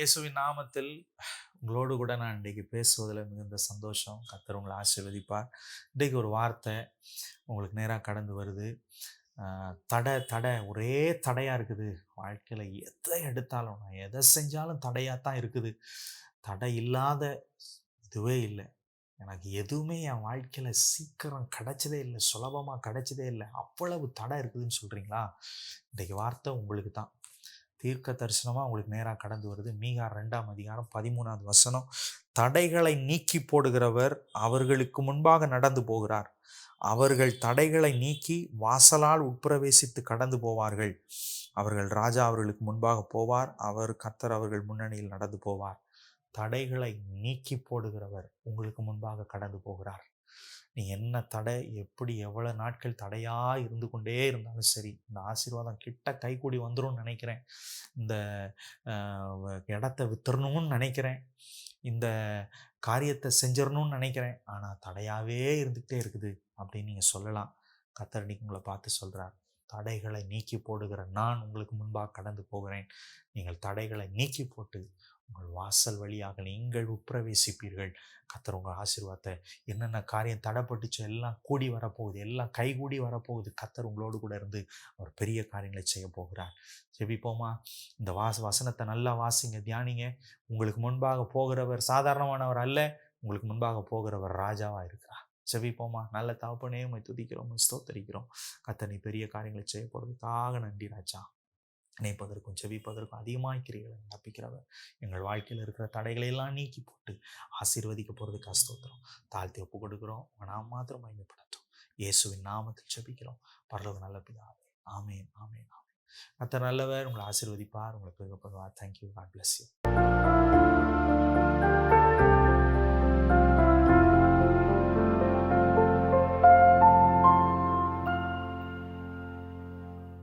இயேசுவின் நாமத்தில் உங்களோடு கூட நான் இன்றைக்கு பேசுவதில் மிகுந்த சந்தோஷம். கர்த்தர் உங்களை ஆசீர்வதிப்பார். இன்றைக்கு ஒரு வார்த்தை உங்களுக்கு நேராக கடந்து வருது. தடை ஒரே தடையாக இருக்குது. வாழ்க்கையில் எதை எடுத்தாலும் நான் எதை செஞ்சாலும் தடையாக தான் இருக்குது. தடை இல்லாத இதுவே இல்லை. எனக்கு எதுவுமே என் வாழ்க்கையில் சீக்கிரம் கிடைச்சதே இல்லை, சுலபமாக கிடைச்சதே இல்லை, அவ்வளவு தடை இருக்குதுன்னு சொல்கிறீங்களா? இன்றைக்கு வார்த்தை உங்களுக்கு தான். தீர்க்க தரிசனமாக உங்களுக்கு நேராக கடந்து வருது. மீகா 2ஆம் அதிகாரம் 13வது வசனம். தடைகளை நீக்கி போடுகிறவர் அவர்களுக்கு முன்பாக நடந்து போகிறார். அவர்கள் தடைகளை நீக்கி வாசலால் உட்பிரவேசித்து கடந்து போவார்கள். அவர்கள் ராஜா அவர்களுக்கு முன்பாக போவார். கர்த்தர் அவர்கள் முன்னணியில் நடந்து போவார். தடைகளை நீக்கி போடுகிறவர் உங்களுக்கு முன்பாக கடந்து போகிறார். நீ என்ன தடை, எப்படி எவ்வளவு நாட்கள் தடையா இருந்து கொண்டே இருந்தாலும் சரி, இந்த ஆசீர்வாதம் கிட்ட கைகூடி வந்துரும்னு நினைக்கிறேன். இந்த இடத்த வித்துறணும்னு நினைக்கிறேன், இந்த காரியத்தை செஞ்சிடணும்னு நினைக்கிறேன், ஆனா தடையாவே இருந்துகிட்டே இருக்குது அப்படின்னு நீங்க சொல்லலாம். கர்த்தர் இன்னைக்கு உங்களை பார்த்து சொல்றார், தடைகளை நீக்கி போடுகிற நான் உங்களுக்கு முன்பாக கடந்து போகிறேன். நீங்கள் தடைகளை நீக்கி போட்டு உங்கள் வாசல் வழியாக நீங்கள் உட்பிரவேசிப்பீர்கள். கர்த்தர் உங்கள் ஆசீர்வாதத்தை, என்னென்ன காரியம் தடைப்பட்டுச்சோ எல்லாம் கூடி வரப்போகுது, எல்லாம் கைகூடி வரப்போகுது. கர்த்தர் உங்களோடு கூட இருந்து அவர் பெரிய காரியங்களை செய்ய போகிறார். ஜெபிப்போமா? இந்த வசனத்தை நல்லா வாசிங்க, தியானிங்க. உங்களுக்கு முன்பாக போகிறவர் சாதாரணமானவர் அல்ல, உங்களுக்கு முன்பாக போகிறவர் ராஜாவா இருக்கிறார். ஜெபிப்போமா? நல்ல தகப்பனே, உம்மை துதிக்கிறோம், ஸ்தோத்தரிக்கிறோம். கர்த்தர் நீ பெரிய காரியங்களை செய்ய போறதுக்காக நன்றி ராஜா. நினைப்பதற்கும் செவிப்பதற்கும் அதிகமாக கிரியைகளை நடப்பிக்கிறவர். எங்கள் வாழ்க்கையில் இருக்கிற தடைகளை எல்லாம் நீக்கி போட்டு ஆசீர்வதிக்க போகிறதுக்கு ஸ்தோத்திரம். தாழ்த்தி ஒப்பு கொடுக்கிறோம். நாம் மாத்திரம் மகிமைப்படுத்தும். இயேசுவின் நாமத்தில் ஜெபிக்கிறோம் பரலோக நல்ல பிதாவே. ஆமேன், ஆமேன், ஆமேன். கர்த்தர் நல்லவர். உங்களை ஆசீர்வதிப்பார், உங்களை பெருகப்படுவார். தேங்க்யூ. God bless you.